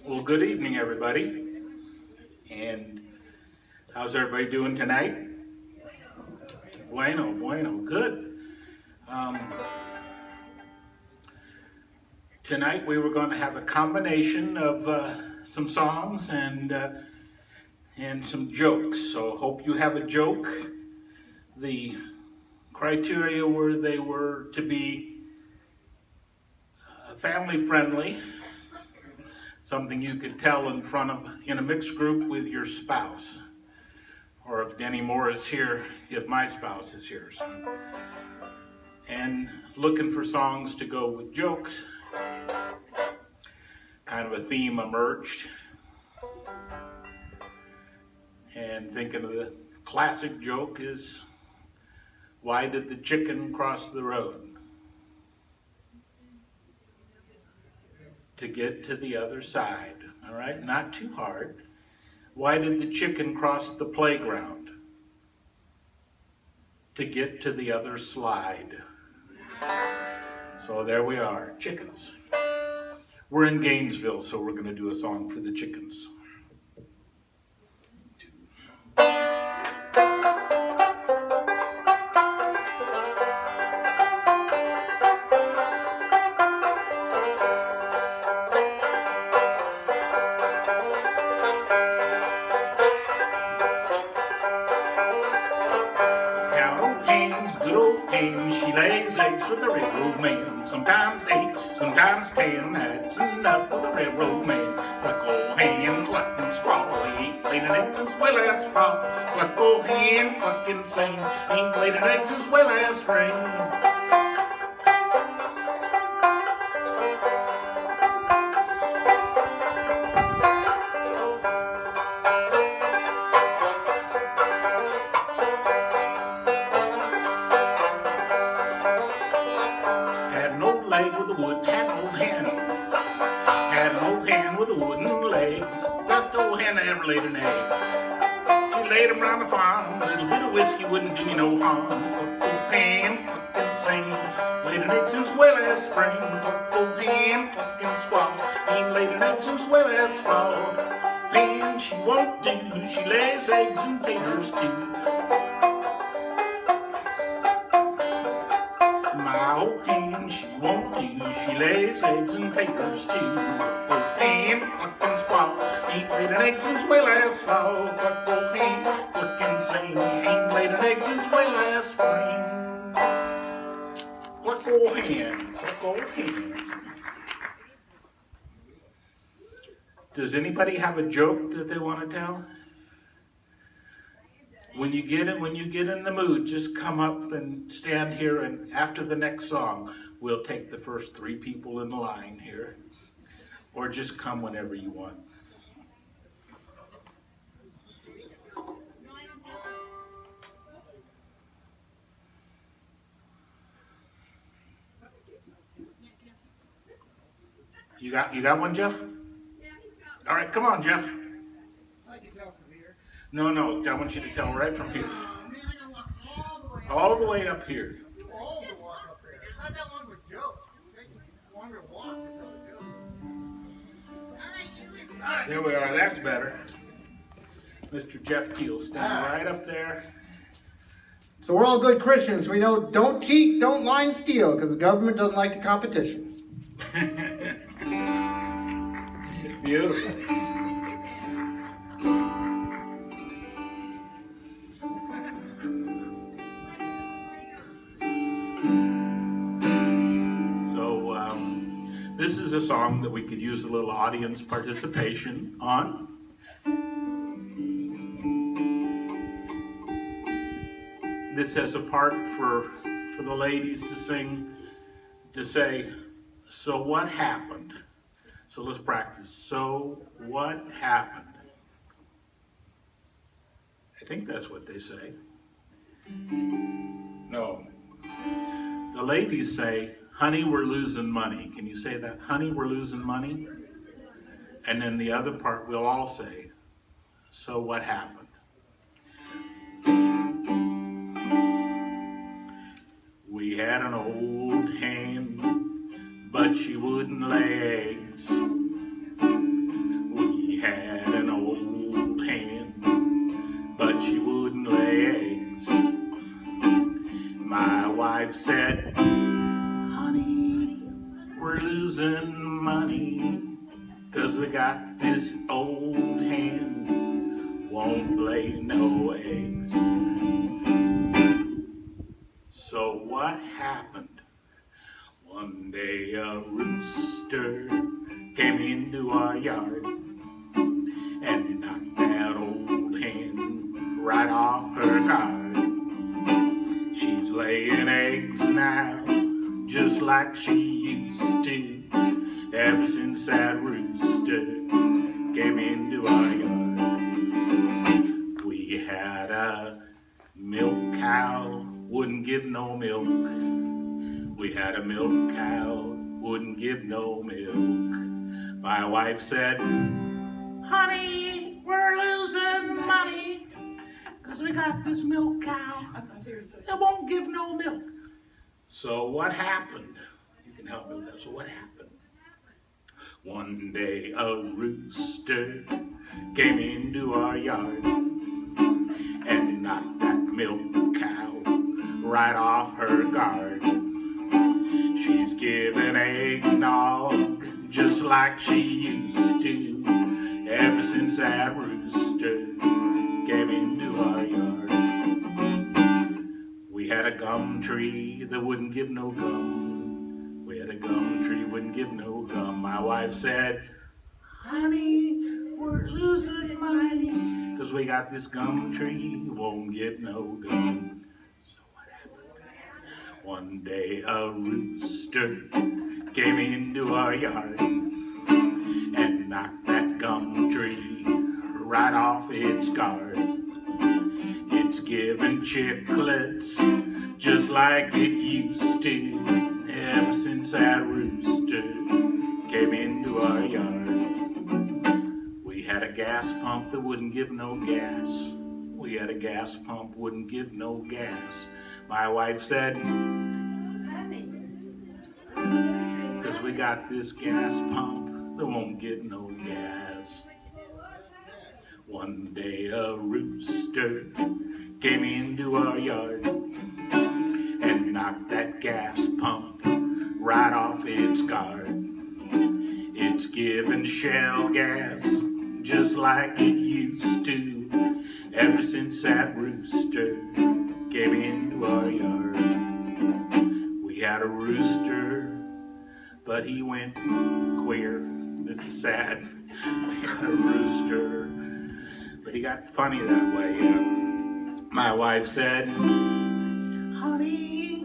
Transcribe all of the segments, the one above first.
Well, good evening, everybody. And how's everybody doing tonight? Bueno, good. Tonight we were going to have a combination of some songs and some jokes. So hope you have a joke. The criteria were they were to be family friendly, something you could tell in a mixed group with your spouse, or if Denny Moore is here, if my spouse is here. And looking for songs to go with jokes. Kind of a theme emerged. And thinking of the classic joke is, why did the chicken cross the road? To get to the other side. All right, not too hard. Why did the chicken cross the playground? To get to the other slide. So there we are, chickens. We're in Gainesville, so we're going to do a song for the chickens. Good old hen, she lays eggs for the railroad man. Sometimes 8, sometimes 10, that's enough for the railroad man. Cluck old hen, cluck and squall, he ain't laid an egg since well as fall. Cluck old hen, cluck and sing, ain't laid an egg since well as spring. Had an old hen with a wooden leg. Best old hen that ever laid an egg. She laid 'em round the farm. A little bit of whiskey wouldn't do me no harm. Old hen, cluck and sing, laid an egg since well as spring. Old hen, cluck and squall, ain't laid an egg since well as fall. Hen, she won't do, she lays eggs and taters too. My old hen, she won't do, she lays eggs and taters too. Old hen, cluck and squall, ain't laid an egg since well as fall. Cluck old hen, cluck and sing, ain't laid an egg since well as spring. Cluck old hen, cluck old hen. Does anybody have a joke that they want to tell? When you get in the mood, just come up and stand here, and after the next song, we'll take the first 3 people in the line here. Or just come whenever you want. You got one, Jeff? All right, come on, Jeff. No, I want you to tell right from here. All the way up here. All the walk up there. It's not that long of a joke. It takes longer to walk to tell a joke. There we are, that's better. Mr. Jeff Keel, stand right up there. So we're all good Christians. We know don't cheat, don't lie and steal, because the government doesn't like the competition. Beautiful. This is a song that we could use a little audience participation on. This has a part for the ladies to sing, to say, so what happened? So let's practice. So what happened? I think that's what they say. No. The ladies say, honey, we're losing money. Can you say that? Honey, we're losing money. And then the other part we'll all say, so what happened? We had an old hen, but she wouldn't lay eggs. Honey, we're losing money, 'cause we got this old hen, won't lay no eggs. So what happened? One day a rooster came into our yard and knocked that old hen right off her guard. She's laying eggs now, just like she used to, ever since that rooster came into our yard. We had a milk cow, wouldn't give no milk. We had a milk cow, wouldn't give no milk. My wife said, honey, we're losing money, 'cause we got this milk cow that won't give no milk. So what happened? You can help me with that. So what happened? One day a rooster came into our yard and knocked that milk cow right off her guard. She's giving eggnog just like she used to, ever since that rooster came into our yard. We had a gum tree that wouldn't give no gum. We had a gum tree wouldn't give no gum. My wife said, honey, we're losing money, 'cause we got this gum tree won't give no gum. So what happened? One day a rooster came into our yard and knocked that gum tree right off its guard. It's giving chicklets just like it used to, ever since that rooster came into our yard. We had a gas pump that wouldn't give no gas. We had a gas pump, wouldn't give no gas. My wife said, 'cause we got this gas pump that won't give no gas. One day a rooster came into our yard and knocked that gas pump right off its guard. It's giving shell gas just like it used to, ever since that rooster came into our yard. We had a rooster, but he went queer. This is sad. We had a rooster, but he got funny that way. My wife said, honey,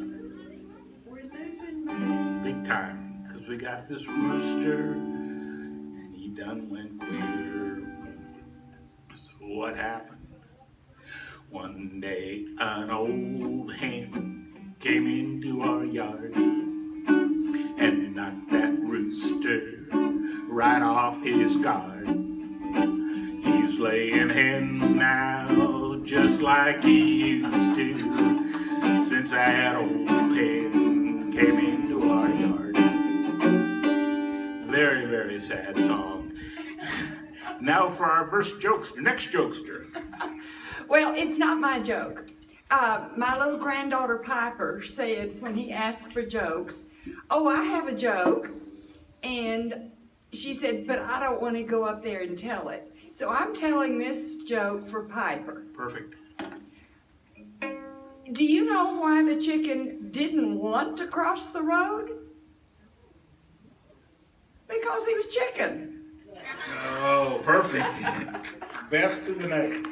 we're losing money. Big time, 'cause we got this rooster, and he done went queer. So what happened? One day an old hen came into our yard and knocked that rooster right off his guard. He's laying hens now just like he used to, since that old hen came into our yard. Very, very sad song. Now for our next jokester. Well, it's not my joke. My little granddaughter Piper said when he asked for jokes, oh, I have a joke. And she said, but I don't want to go up there and tell it. So I'm telling this joke for Piper. Perfect. Do you know why the chicken didn't want to cross the road? Because he was chicken. Oh, perfect. Best of the night.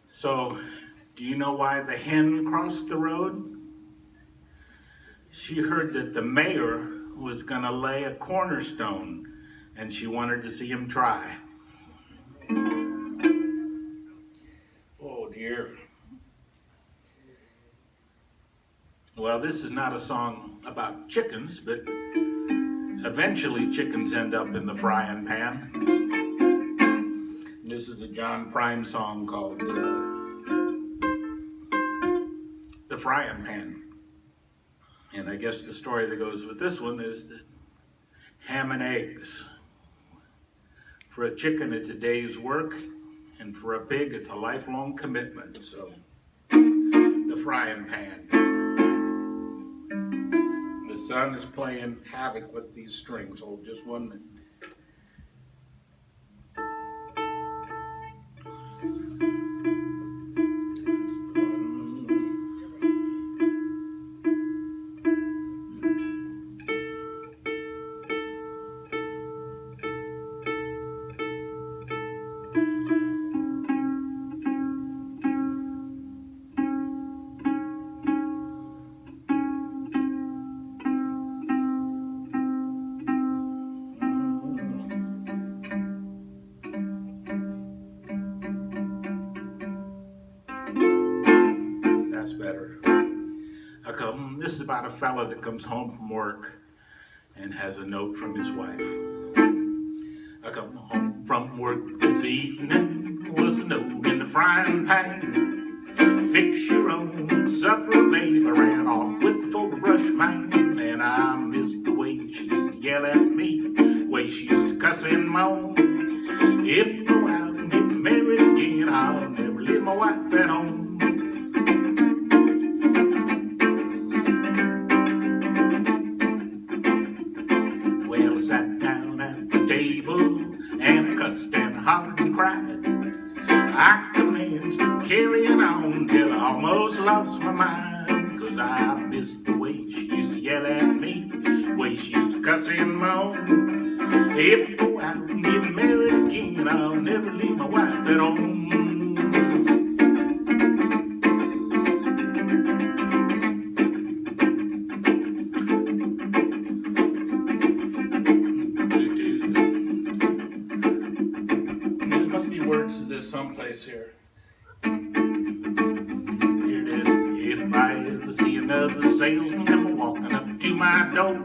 So, do you know why the hen crossed the road? She heard that the mayor was going to lay a cornerstone, and she wanted to see him try. Oh dear. Well, this is not a song about chickens, but eventually chickens end up in the frying pan. This is a John Prine song called The Frying Pan. And I guess the story that goes with this one is that ham and eggs. For a chicken, it's a day's work, And for a pig, it's a lifelong commitment. So, the frying pan. The son is playing havoc with these strings. Hold just 1 minute. That's better. This is about a fella that comes home from work and has a note from his wife. I come home from work this evening, was a note in the frying pan. Fix your own supper, babe. I ran off with the photo-brush man, and I missed the way she used to yell at me, way she used to cuss and moan. If I go out and get married again, I'll never leave my wife at home. Well, I sat down at the table and I cussed and I hollered and cried. I commenced carrying on till I almost lost my mind, 'cause I missed the way she used to yell at me, way she used to cuss and moan. If I go out and get married again, I'll never leave my wife at home. There must be words to this someplace here. Here it is. If I ever see another salesman come walking up to my door,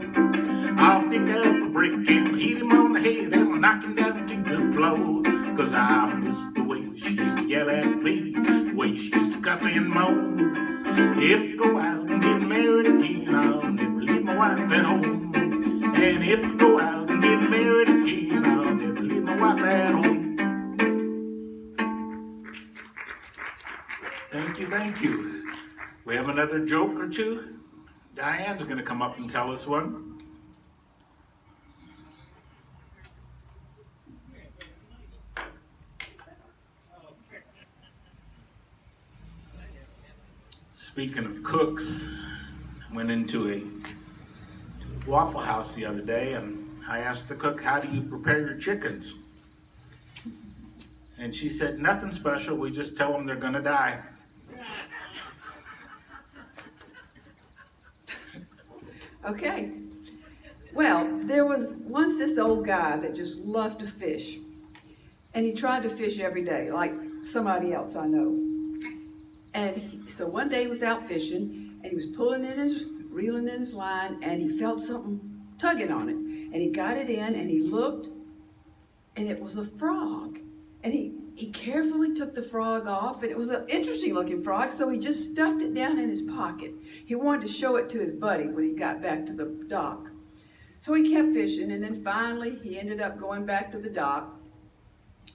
I'll pick up a brick and hit him on the head and I'll knock him down to the floor. 'Cause I miss the way she used to yell at me, the way she used to cuss and moan. If I go out and get married again, I'll never leave my wife at home. And if I go out and get married again, I'll never leave my wife at home. Thank you, thank you. We have another joke or two. Diane's going to come up and tell us one. Speaking of cooks, I went into a Waffle House the other day and I asked the cook, how do you prepare your chickens? And she said, nothing special, we just tell them they're gonna die. Okay. Well, there was once this old guy that just loved to fish. And he tried to fish every day, like somebody else I know. And so one day he was out fishing, and he was reeling in his line, and he felt something tugging on it. And he got it in, and he looked, and it was a frog. And he carefully took the frog off, and it was an interesting looking frog, so he just stuffed it down in his pocket. He wanted to show it to his buddy when he got back to the dock. So he kept fishing, and then finally he ended up going back to the dock,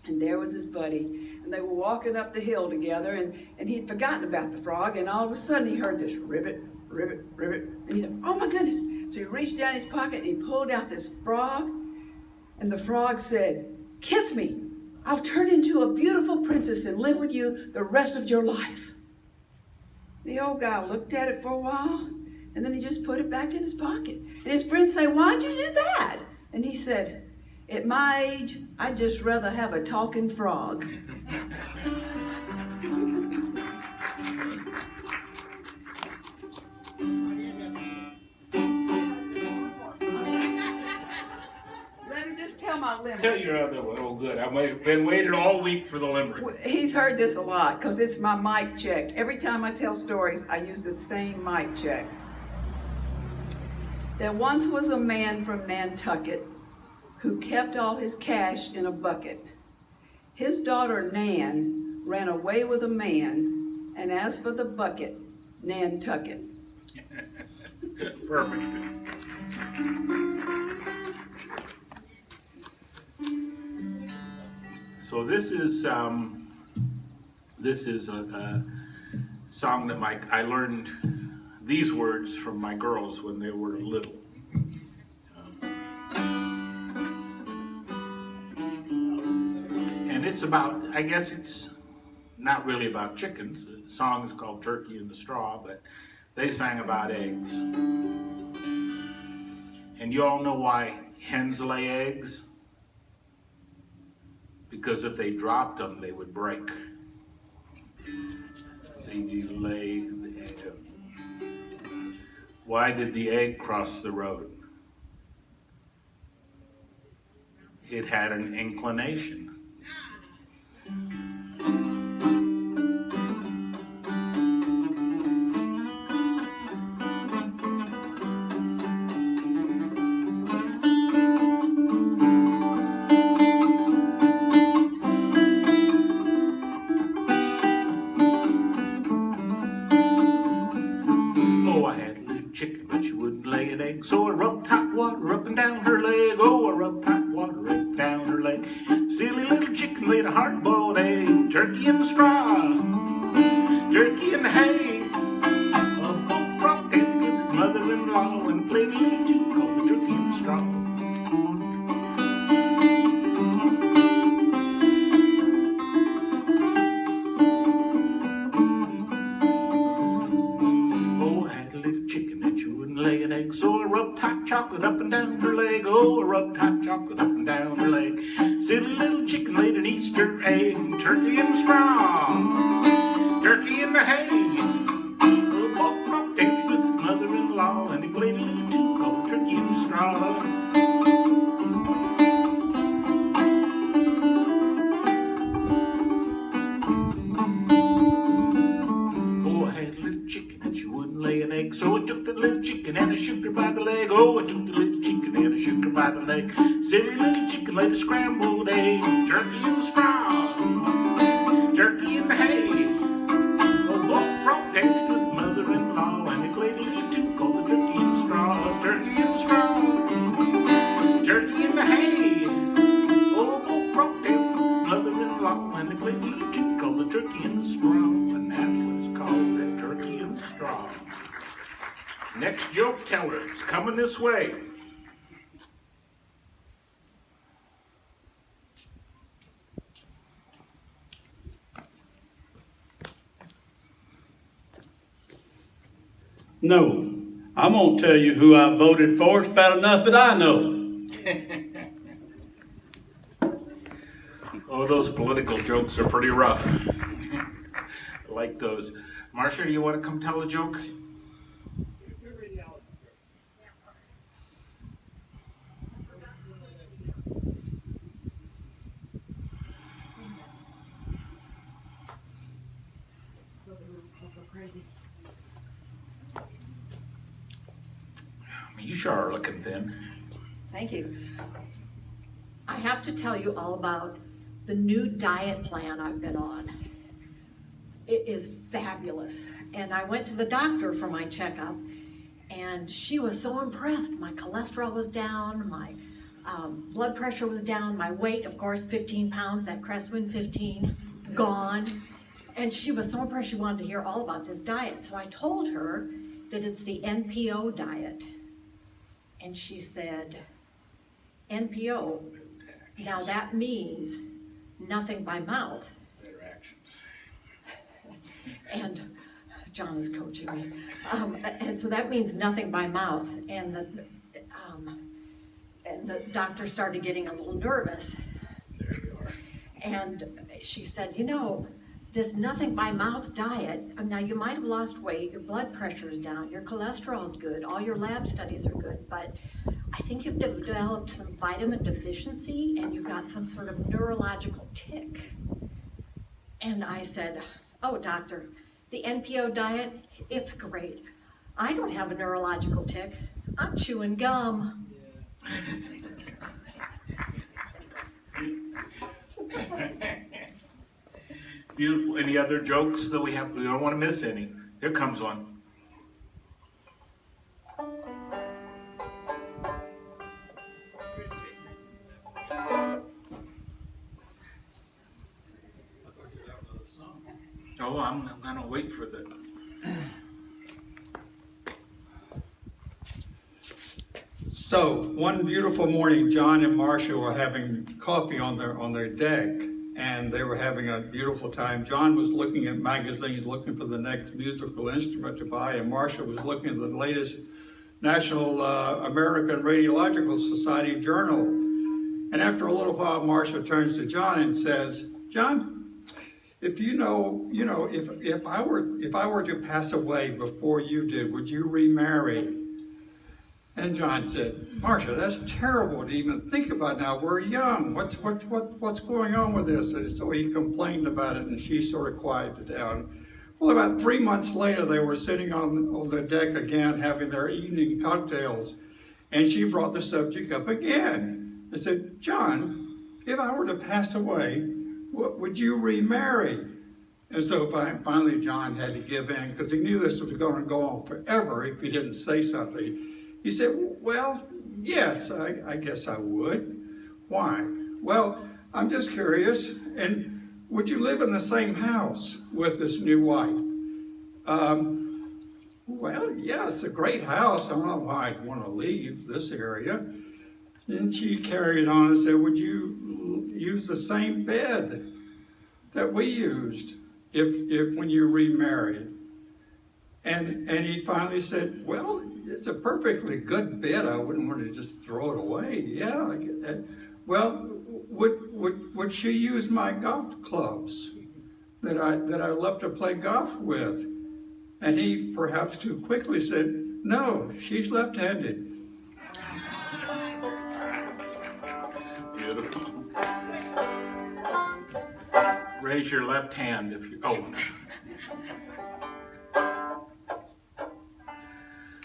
and there was his buddy. And they were walking up the hill together, and he'd forgotten about the frog, and all of a sudden he heard this ribbit, ribbit, ribbit, and he thought, oh my goodness. So he reached down his pocket and he pulled out this frog, and the frog said, kiss me. I'll turn into a beautiful princess and live with you the rest of your life. The old guy looked at it for a while, and then he just put it back in his pocket. And his friends say, why'd you do that? And he said, at my age, I'd just rather have a talking frog. Let me just tell my limerick. Tell your other one. Oh, good. I've been waiting all week for the limerick. He's heard this a lot because it's my mic check. Every time I tell stories, I use the same mic check. There once was a man from Nantucket who kept all his cash in a bucket. His daughter Nan ran away with a man, and as for the bucket, Nantucket. Perfect. So this is This is a song that I learned these words from my girls when they were little. And it's about, I guess it's not really about chickens. The song is called Turkey in the Straw, but they sang about eggs. And you all know why hens lay eggs? Because if they dropped them, they would break. So you lay the egg. Why did the egg cross the road? It had an inclination. Oh, I had a little chicken, but she wouldn't lay an egg. So I rubbed hot water up and down her leg. Oh, I rubbed hot water up and down her leg. Silly little chicken laid a hard-boiled egg. Turkey in the straw, turkey in the hay. Both from dead with his mother-in-law and played a little tune called the Turkey in the Straw. Lay an egg, so I rubbed hot chocolate up and down her leg. Oh, I rubbed hot chocolate up and down her leg. Silly little chicken laid an Easter egg. Turkey in the straw, turkey in the hay. Oh, both from David with his mother-in-law, and he played a little tune called the Turkey in the Straw. Lay an egg, so I took the little chicken and I shook her by the leg. Oh, I took the little chicken and I shook her by the leg. Silly little chicken laid a scrambled egg. Turkey in the straw, turkey in the hay. Oh, both frog danced with his mother-in-law, and they played a little tune called the Turkey in the Straw. Turkey in the straw, turkey in the hay. Oh, both frog danced with his mother-in-law, and they played a little tune called the Turkey in the Straw. And that's what it's called, that Turkey in the Straw. Next joke teller is coming this way. No, I won't tell you who I voted for. It's bad enough that I know. Oh, those political jokes are pretty rough. I like those. Marcia, do you want to come tell a joke? You sure are looking thin. Thank you. I have to tell you all about the new diet plan I've been on. It is fabulous. And I went to the doctor for my checkup, and she was so impressed. My cholesterol was down, my blood pressure was down, my weight, of course, 15 pounds, that Crestwin 15, gone. And she was so impressed, she wanted to hear all about this diet. So I told her that it's the NPO diet. And she said, NPO, now that means nothing by mouth. Better actions. And John is coaching me. And so that means nothing by mouth. And the doctor started getting a little nervous. There you are. And she said, you know, this nothing by mouth diet, now you might have lost weight, your blood pressure is down, your cholesterol is good, all your lab studies are good, but I think you've developed some vitamin deficiency and you've got some sort of neurological tic. And I said, oh, doctor, the NPO diet, it's great. I don't have a neurological tic. I'm chewing gum. Beautiful. Any other jokes that we have? We don't want to miss any. Here comes one. Oh, I'm gonna wait for the. So one beautiful morning, John and Marcia were having coffee on their deck, and they were having a beautiful time. John was looking at magazines, looking for the next musical instrument to buy, and Marcia was looking at the latest National American Radiological Society journal. And after a little while, Marcia turns to John and says, "John, if if I were to pass away before you did, would you remarry?" And John said, "Marcia, that's terrible to even think about now. We're young. What's going on with this?" And so he complained about it, and she sort of quieted down. Well, about 3 months later, they were sitting on the deck again, having their evening cocktails, and she brought the subject up again. I said, "John, if I were to pass away, would you remarry?" And so finally, John had to give in because he knew this was going to go on forever if he didn't say something. He said, "Well, yes, I guess I would." "Why?" "Well, I'm just curious. And would you live in the same house with this new wife?" "Well, yeah, it's a great house. I don't know why I'd want to leave this area." And she carried on and said, "Would you use the same bed that we used if when you remarried?" And he finally said, "Well, it's a perfectly good bed. I wouldn't want to just throw it away. Yeah, I get that. Well, would she use my golf clubs that I love to play golf with?" And he, perhaps too quickly, said, "No, she's left-handed." Beautiful. Raise your left hand if you. Oh.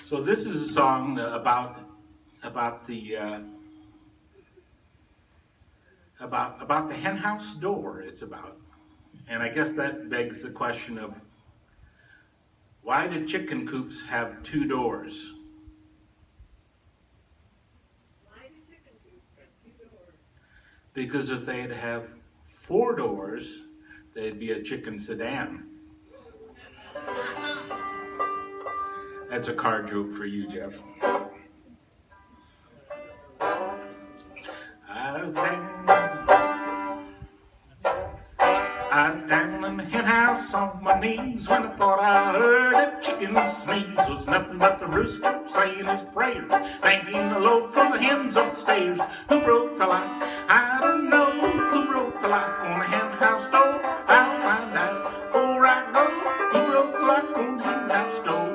So this is a song about the hen house door. It's about, and I guess that begs the question of why did chicken coops have 2 doors? Because if they'd have 4 doors, they'd be a chicken sedan. That's a car joke for you, Jeff. I was down in the hen house on my knees when I thought I heard a chicken sneeze. Was nothing but the rooster saying his prayers, thanking the Lord for the hens upstairs. Who broke the lock? I don't know. Who broke the lock on the hen house door? I'll find out before I go. Who broke the lock on the hen house door?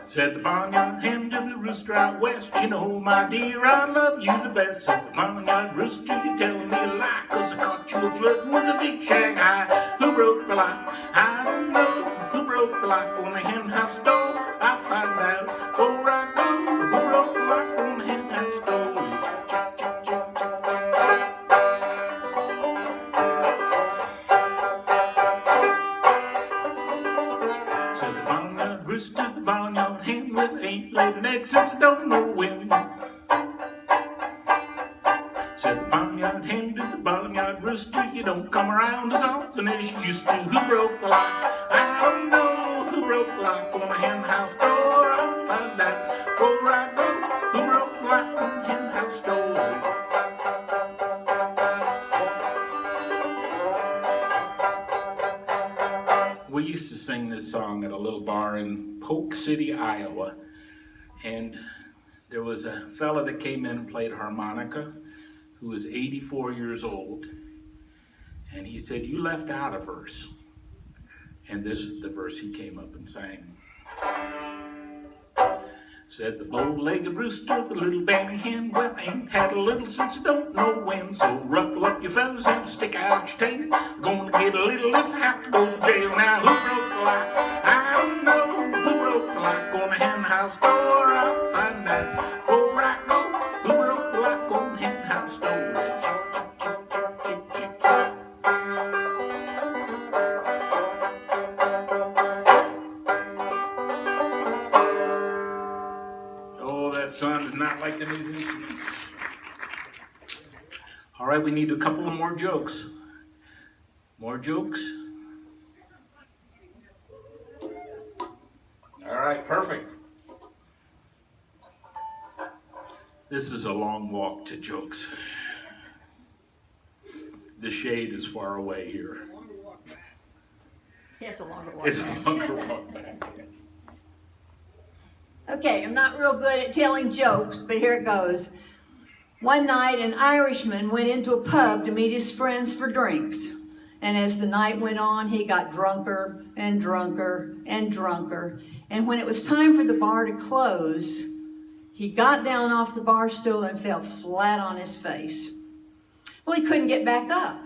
Said the barnyard hen to the rooster out west, "You know, my dear, I love you the best." Said the barnyard rooster, "You telling me a lie, 'cause I caught you flirting with a big Shanghai." Who broke the lock? I don't know. Who broke the lock on the hen house door? I'll find out before I go. Who broke the lock on the hen house door? Said the barnyard rooster, the barnyard hen, "Well, ain't laid an egg since I don't know when." Said the barnyard hen to the barnyard rooster, "You don't come around as often as you used to." Who broke the lock? I don't know. Who broke the lock on the hen house door? I'll find out before I go. Who broke the lock on the hen house door? We used to sing this song at a little bar in Polk City, Iowa. And there was a fella that came in and played harmonica who was 84 years old. And he said, "You left out a verse." And this is the verse he came up and sang. Said the bow-legged rooster, the little banny hen, "Well, ain't had a little since I don't know when. So ruffle up your feathers and stick out your tail. Gonna get a little if I have to go to jail." Now, who broke the lock? I don't know. Who broke the lock on the hen house door? I'll find out before I go. Who broke the lock on the hen house door? that son is not liking his instruments. All right, we need a couple of more jokes. More jokes? All right, perfect. This is a long walk to jokes. The shade is far away here. It's a longer one. It's a longer walk back. Okay, I'm not real good at telling jokes, but here it goes. One night, an Irishman went into a pub to meet his friends for drinks. And as the night went on, he got drunker and drunker and drunker. And when it was time for the bar to close, he got down off the bar stool and fell flat on his face. Well, he couldn't get back up.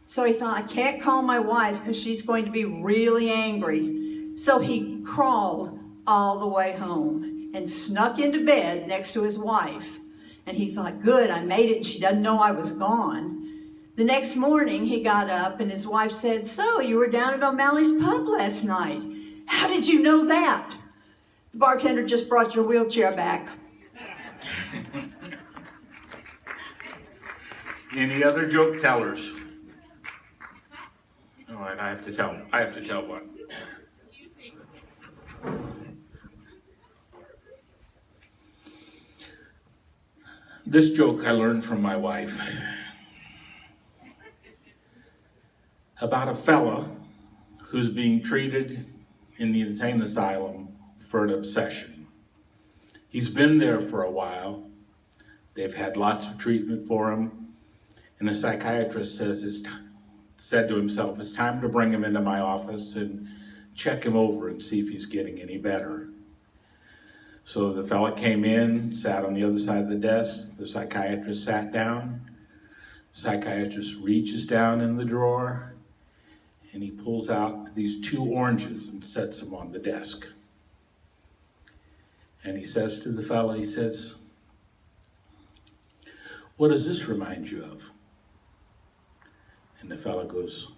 So he thought, I can't call my wife because she's going to be really angry. So he crawled all the way home and snuck into bed next to his wife. And he thought, good, I made it and she doesn't know I was gone. The next morning he got up and his wife said, so you were down at O'Malley's pub last night. How did you know that? The bartender just brought your wheelchair back. Any other joke tellers? All right, I have to tell one. This joke I learned from my wife about a fella who's being treated in the insane asylum for an obsession. He's been there for a while. They've had lots of treatment for him. And the psychiatrist said to himself, it's time to bring him into my office and check him over and see if he's getting any better. So the fella came in, sat on the other side of the desk. The psychiatrist sat down. The psychiatrist reaches down in the drawer and he pulls out these 2 oranges and sets them on the desk. And he says to the fella, he says, what does this remind you of? And the fella goes,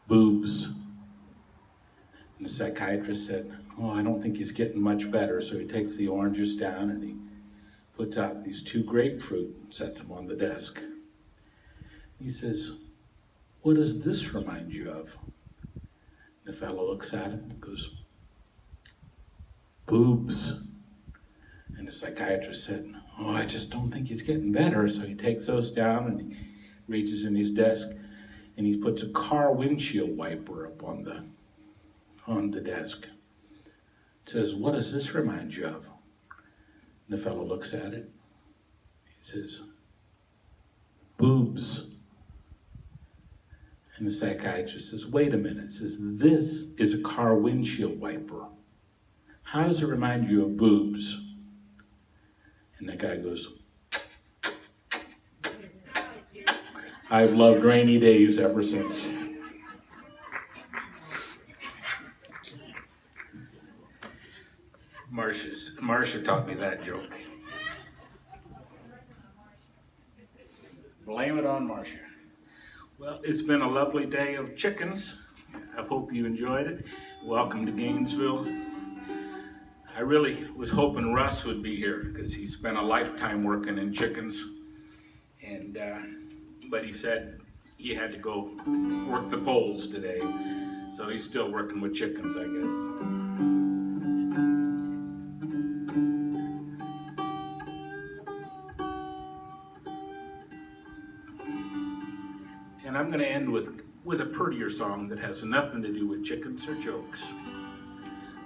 boobs. And the psychiatrist said, oh, I don't think he's getting much better. So he takes the oranges down and he puts out these 2 grapefruit and sets them on the desk. He says, what does this remind you of? The fellow looks at him and goes, boobs. And the psychiatrist said, oh, I just don't think he's getting better. So he takes those down and he reaches in his desk and he puts a car windshield wiper up on the desk. It says, what does this remind you of? And the fellow looks at it. He says, boobs. And the psychiatrist says, wait a minute. Says, this is a car windshield wiper. How does it remind you of boobs? And the guy goes, I've loved rainy days ever since. Marcia taught me that joke. Blame it on Marcia. Well, it's been a lovely day of chickens. I hope you enjoyed it. Welcome to Gainesville. I really was hoping Russ would be here because he spent a lifetime working in chickens. And but he said he had to go work the polls today. So he's still working with chickens, I guess. And I'm going to end with a prettier song that has nothing to do with chickens or jokes.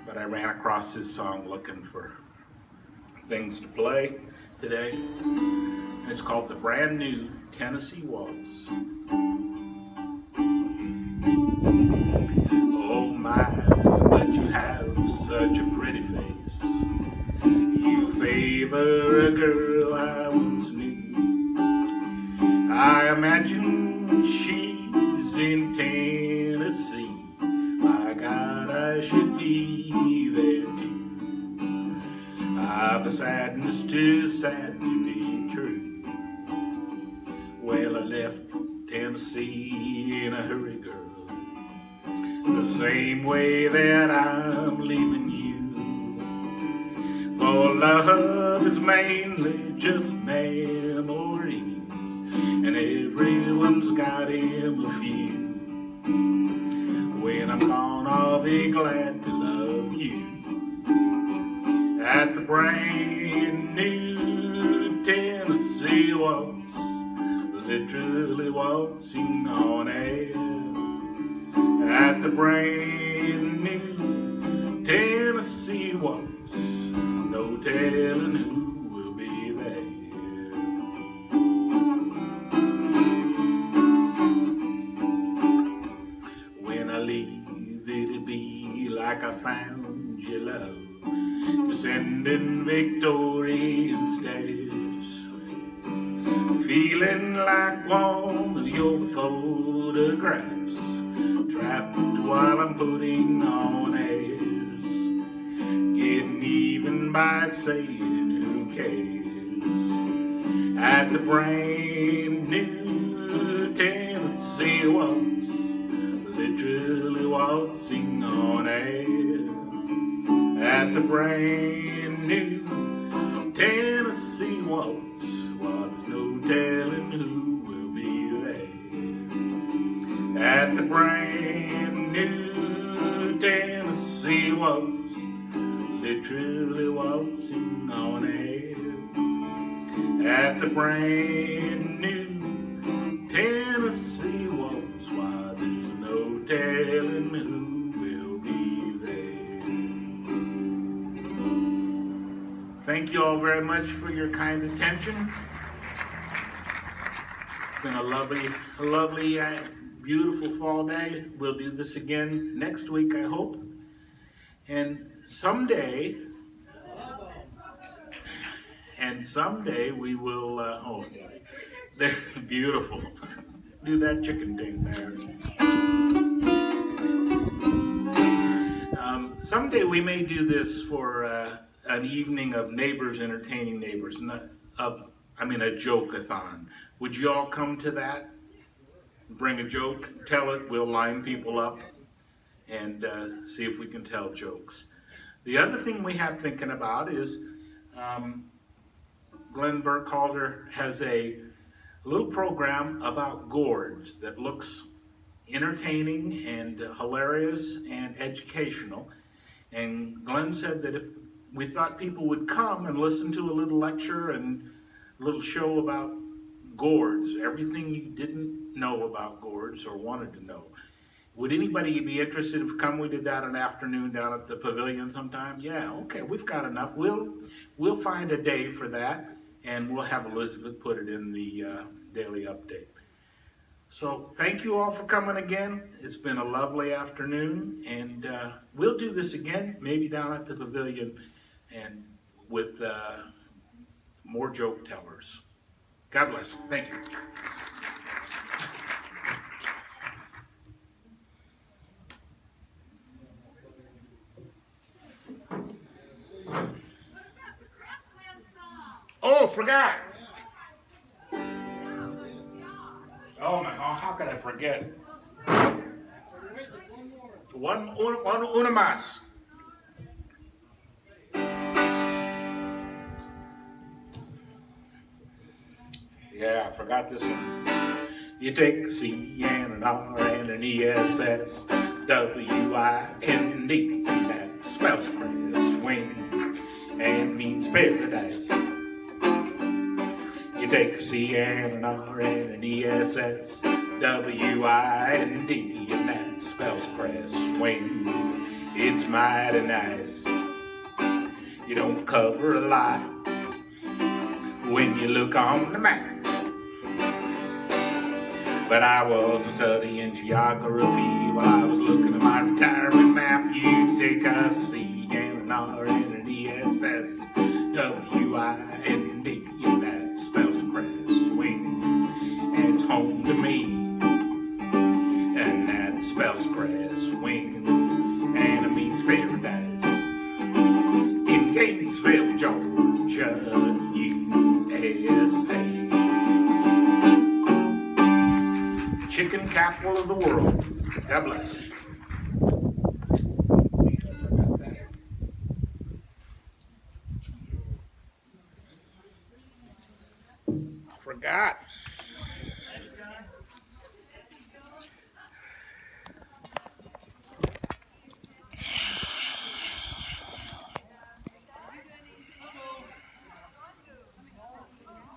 But I ran across this song looking for things to play today. And it's called The Brand New Tennessee Waltz. Oh my, but you have such a pretty face. You favor a girl I once knew. I imagine she's in Tennessee. My God, I should be there too. I've a sadness too sad to be true. Well, I left Tennessee in a hurry, girl, the same way that I'm leaving you. For love is mainly just memories, and everyone's got him a few. When I'm gone, I'll be glad to love you. At the brand new Tennessee waltz, literally waltzing on air. At the brand new Tennessee waltz, no telling who will be there. When I leave, it'll be like I found your love, descending Victorian stairs, feeling like one of your photographs, trapped while I'm putting on airs, getting even by saying who cares. At the brand new Tennessee waltz, literally waltzing on air. At the brand new Tennessee waltz, there's no telling who will be there. At the brand new Tennessee waltz, literally waltzing on air. At the brand new Tennessee waltz, why there's no telling who will be there. Thank you all very much for your kind attention. It's been a lovely, beautiful fall day. We'll do this again next week, I hope. And someday we will, they're beautiful. Do that chicken thing there. Someday we may do this for an evening of neighbors entertaining neighbors, a joke-a-thon. Would you all come to that? Bring a joke, tell it, we'll line people up and see if we can tell jokes. The other thing we have thinking about is Glenn Burkhalter has a little program about gourds that looks entertaining and hilarious and educational. And Glenn said that if we thought people would come and listen to a little lecture and a little show about gourds, everything you didn't know about gourds or wanted to know. Would anybody be interested if we did that an afternoon down at the pavilion sometime? Yeah, okay, we've got enough. We'll find a day for that, and we'll have Elizabeth put it in the daily update. So thank you all for coming again. It's been a lovely afternoon, and we'll do this again, maybe down at the pavilion and with more joke tellers. God bless. Thank you. Oh, forgot. Oh my God, how could I forget? Una más. Yeah, I forgot this one. You take a C and an R and an ESS, W-I-N-D, that spells Chris Wing and means paradise. You take a C and an R and an ESS, W-I-N-D, and that spells Crest Swing. It's mighty nice. You don't cover a lot when you look on the map. But I was studying geography while I was looking at my retirement map. You take a C and an R and an ESS, W-I-N-D, and that spells Crest Swing. And it's home to me, and that spells Crest Swing, and it means paradise. In Gainesville, Georgia, USA. Chicken capital of the world. God bless. I forgot.